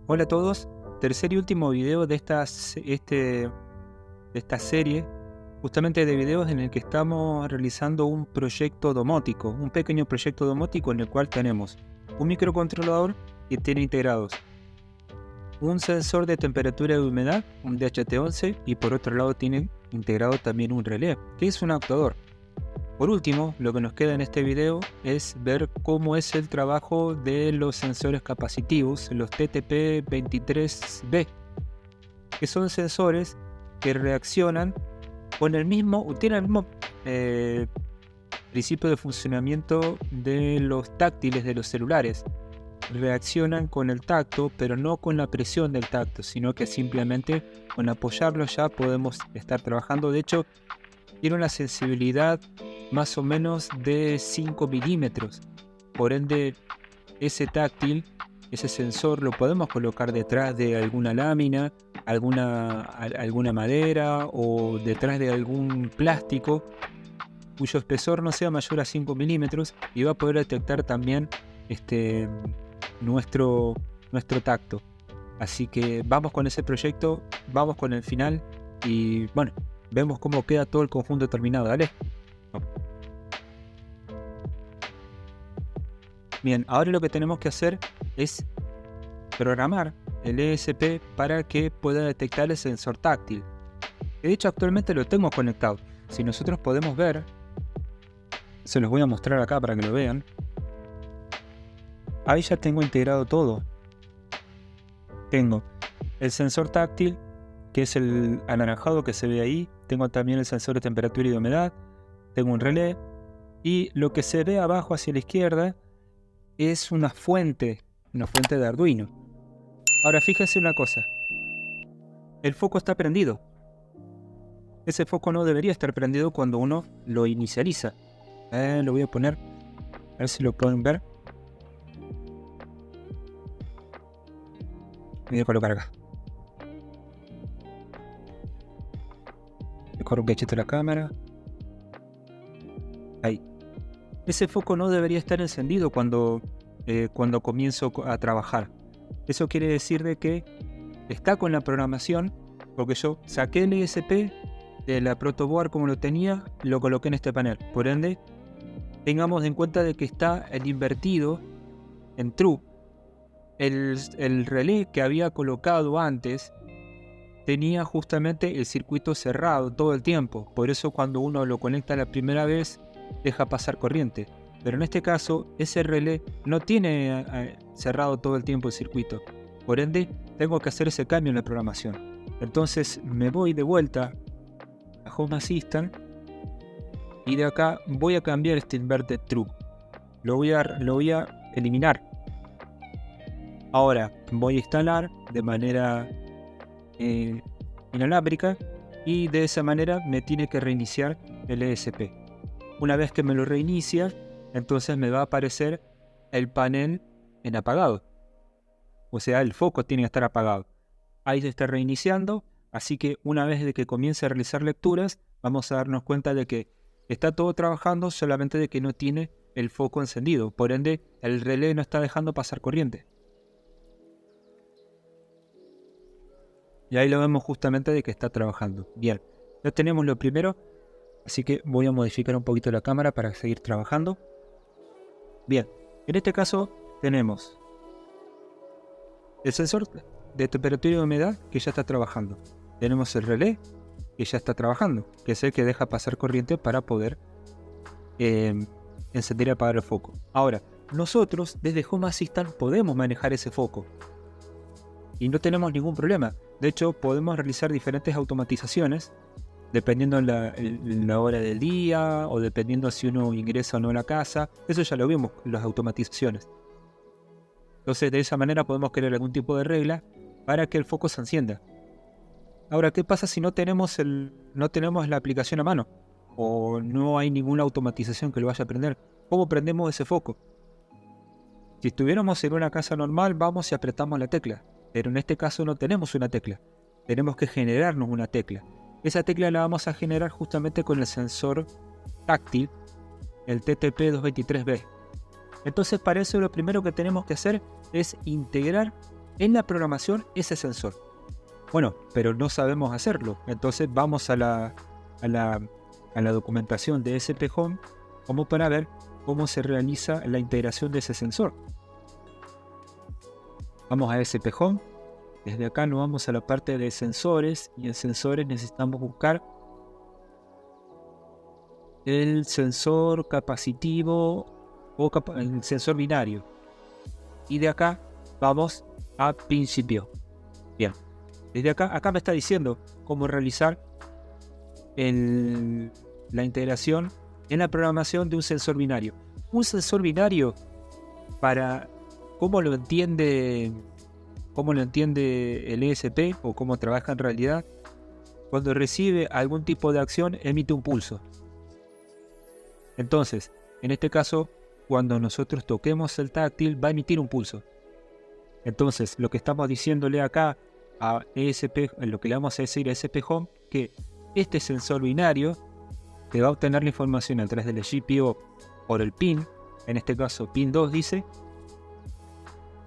Hola a todos, tercer y último video de esta serie, justamente de videos en el que estamos realizando un proyecto domótico, un pequeño proyecto domótico en el cual tenemos un microcontrolador que tiene integrados un sensor de temperatura y humedad, un DHT11, y por otro lado tiene integrado también un relé, que es un actuador. Por último, lo que nos queda en este video es ver cómo es el trabajo de los sensores capacitivos, los TTP23B, que son sensores que reaccionan con tienen el mismo principio de funcionamiento de los táctiles de los celulares. Reaccionan con el tacto, pero no con la presión del tacto, sino que simplemente con apoyarlo ya podemos estar trabajando. De hecho, tiene una sensibilidad más o menos de 5 milímetros. Por ende, ese táctil, ese sensor, lo podemos colocar detrás de alguna lámina, alguna madera o detrás de algún plástico cuyo espesor no sea mayor a 5 milímetros y va a poder detectar también nuestro tacto. Así que vamos con ese proyecto, vamos con el final y bueno, vemos cómo queda todo el conjunto terminado. Dale. Bien, ahora lo que tenemos que hacer es programar el ESP para que pueda detectar el sensor táctil. De hecho, actualmente lo tengo conectado. Si nosotros podemos ver, se los voy a mostrar acá para que lo vean. Ahí ya tengo integrado todo. Tengo el sensor táctil, que es el anaranjado que se ve ahí. Tengo también el sensor de temperatura y de humedad. Tengo un relé. Y lo que se ve abajo hacia la izquierda es una fuente de Arduino. Ahora fíjense una cosa. El foco está prendido. Ese foco no debería estar prendido cuando uno lo inicializa. Lo voy a poner. A ver si lo pueden ver. Voy a colocar acá. Le corro un cachito a la cámara. Ahí. Ese foco no debería estar encendido cuando comienzo a trabajar. Eso quiere decir de que está con la programación, porque yo saqué el ISP de la protoboard como lo tenía, lo coloqué en este panel. Por ende, tengamos en cuenta de que está el invertido en true. El relé que había colocado antes tenía justamente el circuito cerrado todo el tiempo. Por eso cuando uno lo conecta la primera vez, deja pasar corriente. Pero en este caso, ese relé no tiene cerrado todo el tiempo el circuito. Por ende, tengo que hacer ese cambio en la programación. Entonces me voy de vuelta a Home Assistant y de acá voy a cambiar este Inverted True. Lo voy a eliminar. Ahora voy a instalar de manera inalámbrica y de esa manera me tiene que reiniciar el ESP. Una vez que me lo reinicia, entonces me va a aparecer el panel en apagado. O sea, el foco tiene que estar apagado. Ahí se está reiniciando, así que una vez de que comience a realizar lecturas, vamos a darnos cuenta de que está todo trabajando, solamente de que no tiene el foco encendido. Por ende, el relé no está dejando pasar corriente. Y ahí lo vemos justamente de que está trabajando. Bien, ya tenemos lo primero, así que voy a modificar un poquito la cámara para seguir trabajando. Bien, en este caso tenemos el sensor de temperatura y humedad que ya está trabajando. Tenemos el relé que ya está trabajando, que es el que deja pasar corriente para poder encender y apagar el foco. Ahora, nosotros desde Home Assistant podemos manejar ese foco y no tenemos ningún problema. De hecho, podemos realizar diferentes automatizaciones dependiendo la hora del día o dependiendo si uno ingresa o no a la casa. Eso ya lo vimos, las automatizaciones. Entonces, de esa manera podemos crear algún tipo de regla para que el foco se encienda. Ahora, ¿qué pasa si no tenemos la aplicación a mano? O no hay ninguna automatización que lo vaya a prender. ¿Cómo prendemos ese foco? Si estuviéramos en una casa normal, vamos y apretamos la tecla. Pero en este caso no tenemos una tecla. Tenemos que generarnos una tecla. Esa tecla la vamos a generar justamente con el sensor táctil, el TTP223B. Entonces para eso lo primero que tenemos que hacer es integrar en la programación ese sensor. Bueno, pero no sabemos hacerlo. Entonces vamos a la documentación de SP Home como para ver cómo se realiza la integración de ese sensor. Vamos a SP Home. Desde acá nos vamos a la parte de sensores, y en sensores necesitamos buscar el sensor capacitivo o el sensor binario. Y de acá vamos a principio. Bien, desde acá me está diciendo cómo realizar la integración en la programación de un sensor binario. Un sensor binario, para cómo lo entiende el ESP o cómo trabaja en realidad, cuando recibe algún tipo de acción emite un pulso. Entonces, en este caso, cuando nosotros toquemos el táctil va a emitir un pulso. Entonces, lo que estamos diciéndole acá a ESP, lo que le vamos a decir a ESP Home, que este sensor binario te va a obtener la información a través del GPIO por el pin, en este caso pin 2 dice,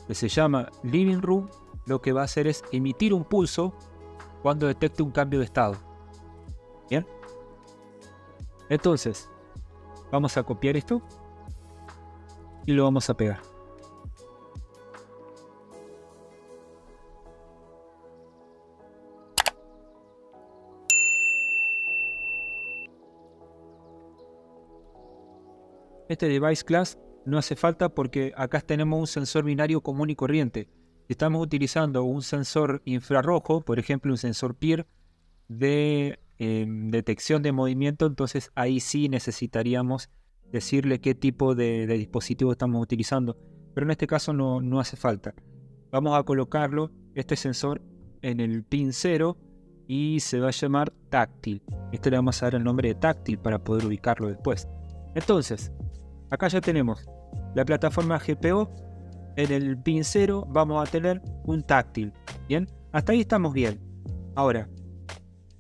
que se llama Living Room, lo que va a hacer es emitir un pulso cuando detecte un cambio de estado. Bien, entonces vamos a copiar esto y lo vamos a pegar. Este device class no hace falta porque acá tenemos un sensor binario común y corriente. Si estamos utilizando un sensor infrarrojo, por ejemplo un sensor PIR de detección de movimiento, entonces ahí sí necesitaríamos decirle qué tipo de dispositivo estamos utilizando. Pero en este caso no hace falta. Vamos a colocarlo, este sensor, en el pin 0 y se va a llamar táctil. Esto le vamos a dar el nombre de táctil para poder ubicarlo después. Entonces, acá ya tenemos la plataforma GPO. En el pin 0 vamos a tener un táctil. Bien, hasta ahí estamos bien. Ahora,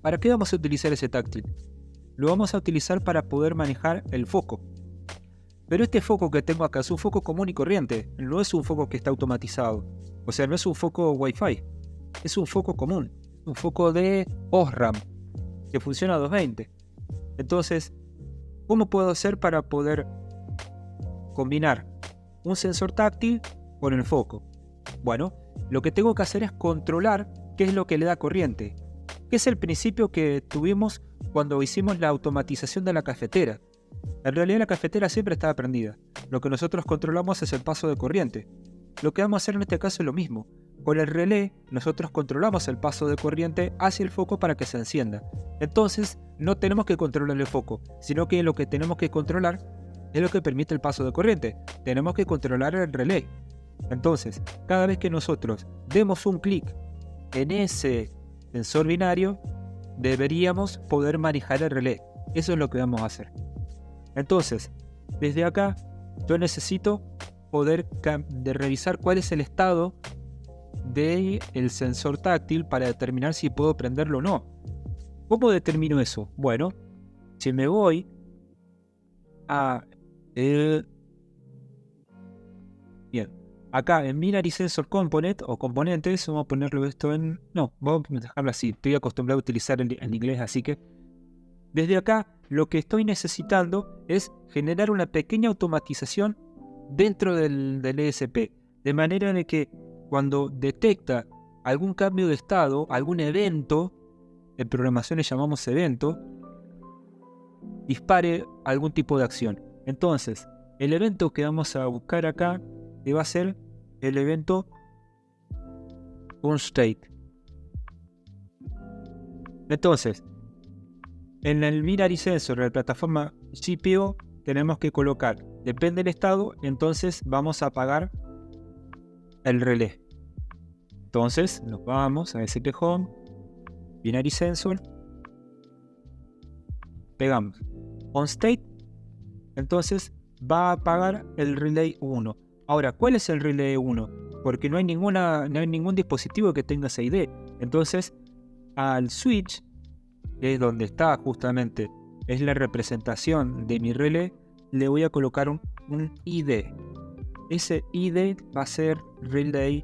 ¿para qué vamos a utilizar ese táctil? Lo vamos a utilizar para poder manejar el foco. Pero este foco que tengo acá es un foco común y corriente. No es un foco que está automatizado. O sea, no es un foco Wi-Fi. Es un foco común. Un foco de OSRAM que funciona a 220. Entonces, ¿cómo puedo hacer para poder combinar un sensor táctil con el foco? Bueno, lo que tengo que hacer es controlar qué es lo que le da corriente, que es el principio que tuvimos cuando hicimos la automatización de la cafetera. En realidad la cafetera siempre estaba prendida. Lo que nosotros controlamos es el paso de corriente. Lo que vamos a hacer en este caso es lo mismo. Con el relé nosotros controlamos el paso de corriente hacia el foco para que se encienda. Entonces no tenemos que controlar el foco, sino que lo que tenemos que controlar es lo que permite el paso de corriente. Tenemos que controlar el relé. Entonces, cada vez que nosotros demos un clic en ese sensor binario, deberíamos poder manejar el relé. Eso es lo que vamos a hacer. Entonces, desde acá, yo necesito poder revisar cuál es el estado del sensor táctil para determinar si puedo prenderlo o no. ¿Cómo determino eso? Bueno, si me voy a bien, acá en Binary Sensor Component o componentes, vamos a ponerlo esto en... No, vamos a dejarlo así. Estoy acostumbrado a utilizar el inglés, así que desde acá lo que estoy necesitando es generar una pequeña automatización dentro del ESP, de manera de que cuando detecta algún cambio de estado, algún evento, en programación le llamamos evento, dispare algún tipo de acción. Entonces, el evento que vamos a buscar acá va a ser el evento onState. Entonces, en el Binary Sensor de la plataforma GPO tenemos que colocar, depende del estado, entonces vamos a apagar el relé. Entonces nos vamos a SP Home, Binary Sensor, pegamos onState, entonces va a apagar el relay 1. Ahora, ¿cuál es el relay 1? Porque no hay ningún dispositivo que tenga esa ID. Entonces, al switch, que es donde está justamente, es la representación de mi relé, le voy a colocar un ID. Ese ID va a ser relay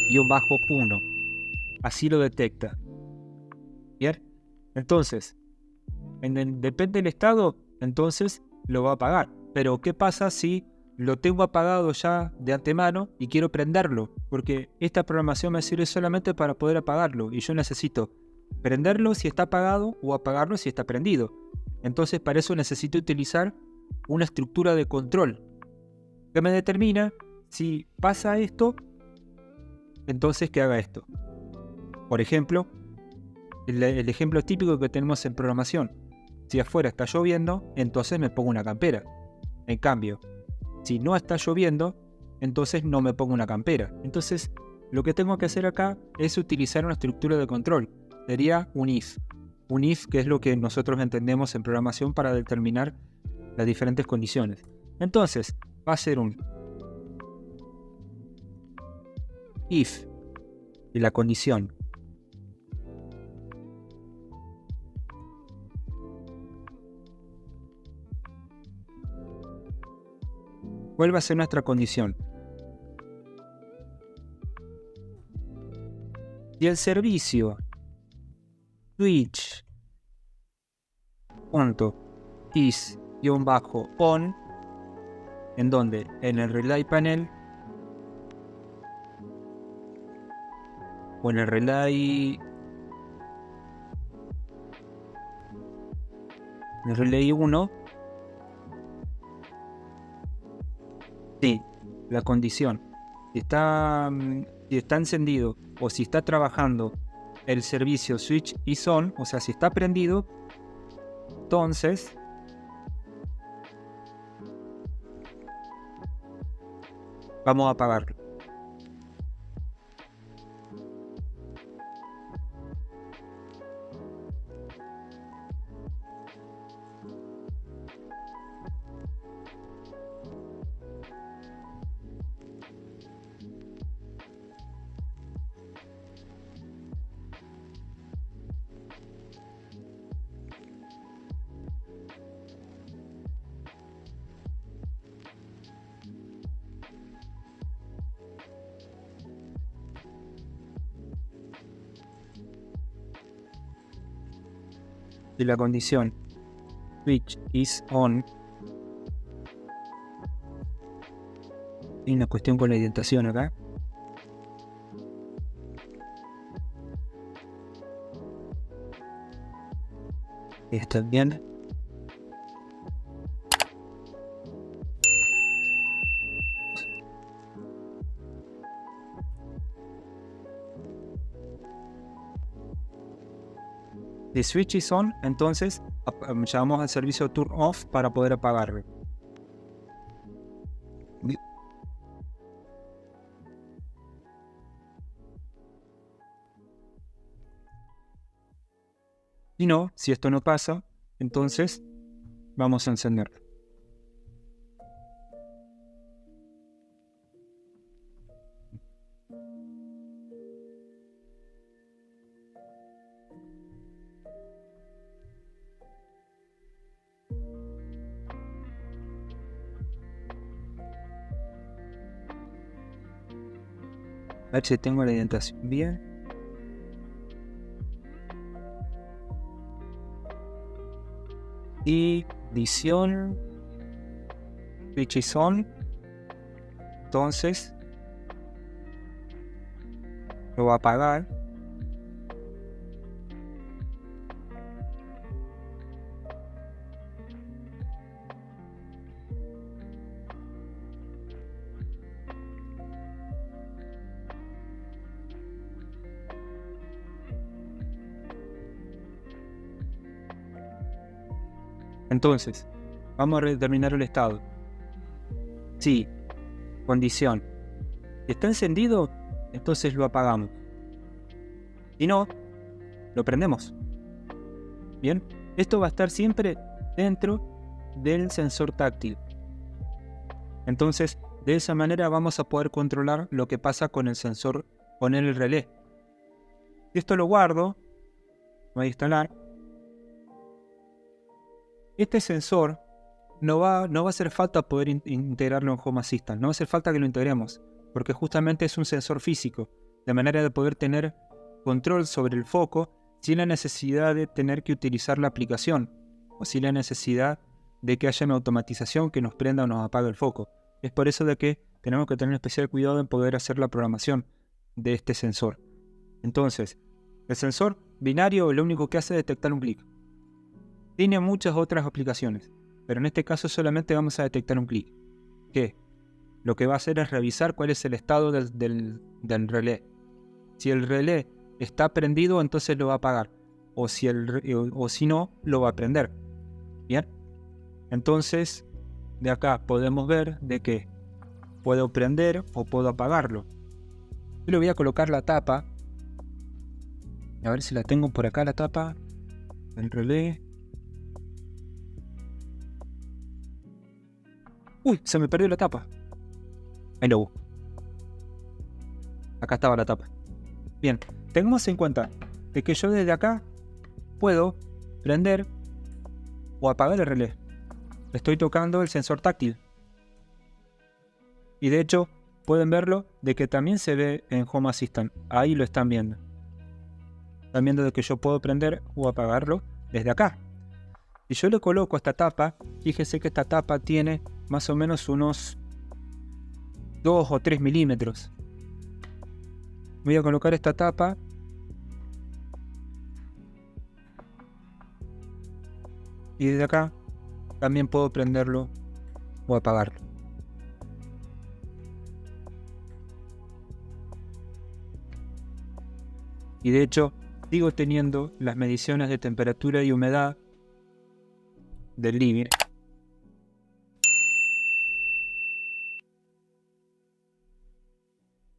switch-1. Así lo detecta. Bien. Entonces, depende del estado, entonces lo va a apagar. Pero ¿qué pasa si lo tengo apagado ya de antemano y quiero prenderlo? Porque esta programación me sirve solamente para poder apagarlo y yo necesito prenderlo si está apagado o apagarlo si está prendido. Entonces para eso necesito utilizar una estructura de control que me determina si pasa esto, entonces que haga esto. Por ejemplo, el ejemplo típico que tenemos en programación. Si afuera está lloviendo, entonces me pongo una campera. En cambio, si no está lloviendo, entonces no me pongo una campera. Entonces, lo que tengo que hacer acá es utilizar una estructura de control. Sería un if. Un if, que es lo que nosotros entendemos en programación para determinar las diferentes condiciones. Entonces, va a ser un if y la condición ¿cuál va a ser nuestra condición? Si el servicio switch.is-on, ¿en dónde? En el relay panel o en el relay 1. Sí, la condición. Si está encendido o si está trabajando el servicio switch is on, o sea, si está prendido, entonces vamos a apagarlo. Si la condición switch is on, hay una cuestión con la indentación acá. ¿Está bien? Si switch is on, entonces llamamos al servicio turn off para poder apagarlo. Y no, si esto no pasa, entonces vamos a encenderlo. A ver si tengo la indentación bien. Y edición switch is on, entonces lo va a apagar. Entonces, vamos a determinar el estado. Sí, condición. Si está encendido, entonces lo apagamos. Si no, lo prendemos. Bien, esto va a estar siempre dentro del sensor táctil. Entonces, de esa manera vamos a poder controlar lo que pasa con el sensor, con el relé. Si esto lo guardo, voy a instalar. Este sensor no va a hacer falta poder integrarlo en Home Assistant. No va a hacer falta que lo integremos, porque justamente es un sensor físico. de manera de poder tener control sobre el foco sin la necesidad de tener que utilizar la aplicación o sin la necesidad de que haya una automatización que nos prenda o nos apague el foco. Es por eso de que tenemos que tener especial cuidado en poder hacer la programación de este sensor. Entonces, el sensor binario lo único que hace es detectar un clic. Tiene muchas otras aplicaciones, pero en este caso solamente vamos a detectar un clic. Que lo que va a hacer es revisar cuál es el estado del relé. Si el relé está prendido, entonces lo va a apagar. O si no, lo va a prender. Bien. Entonces, de acá podemos ver de que puedo prender o puedo apagarlo. Yo le voy a colocar la tapa. A ver si la tengo por acá, la tapa. El relé. Uy, se me perdió la tapa. Ahí lo busco. Acá estaba la tapa. Bien, tengamos en cuenta de que yo desde acá puedo prender o apagar el relé. Estoy tocando el sensor táctil. Y de hecho, pueden verlo de que también se ve en Home Assistant. Ahí lo están viendo. Están viendo de que yo puedo prender o apagarlo desde acá. Si yo le coloco esta tapa, fíjese que esta tapa tiene más o menos unos 2 o 3 milímetros. Voy a colocar esta tapa. Y desde acá también puedo prenderlo o apagarlo. Y de hecho, sigo teniendo las mediciones de temperatura y humedad del living.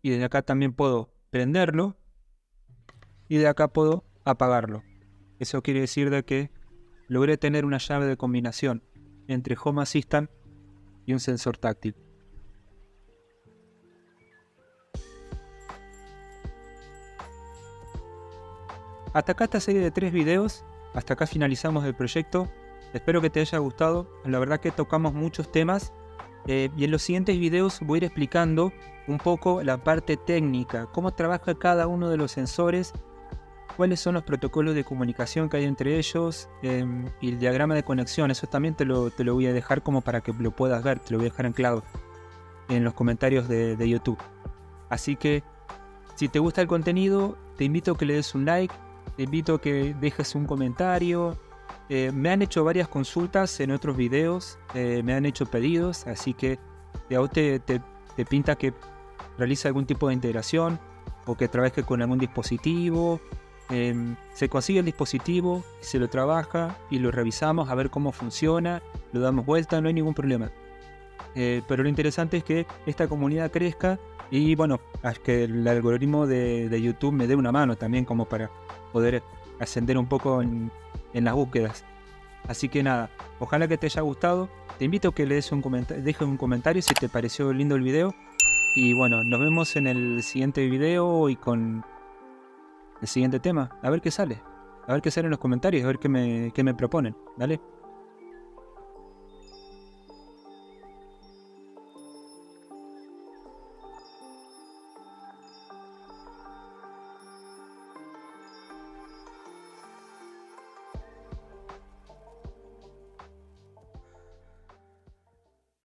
Y desde acá también puedo prenderlo. Y de acá puedo apagarlo. Eso quiere decir de que logré tener una llave de combinación entre Home Assistant y un sensor táctil. Hasta acá esta serie de 3 videos, hasta acá finalizamos el proyecto. Espero que te haya gustado. La verdad que tocamos muchos temas y en los siguientes videos voy a ir explicando un poco la parte técnica, cómo trabaja cada uno de los sensores, cuáles son los protocolos de comunicación que hay entre ellos y el diagrama de conexión. Eso también te lo voy a dejar como para que lo puedas ver, te lo voy a dejar anclado en los comentarios de YouTube. Así que si te gusta el contenido, te invito a que le des un like, te invito a que dejes un comentario. Me han hecho varias consultas en otros videos, me han hecho pedidos, así que si a vos te pinta que realice algún tipo de integración o que trabaje con algún dispositivo, se consigue el dispositivo, se lo trabaja y lo revisamos a ver cómo funciona, lo damos vuelta, no hay ningún problema. Pero lo interesante es que esta comunidad crezca y bueno, que el algoritmo de YouTube me dé una mano también como para poder ascender un poco en las búsquedas. Así que nada, ojalá que te haya gustado. Te invito a que le dejes un comentario si te pareció lindo el video. Y bueno, nos vemos en el siguiente video y con el siguiente tema. A ver qué sale. A ver qué sale en los comentarios, a ver qué me proponen. ¿Vale?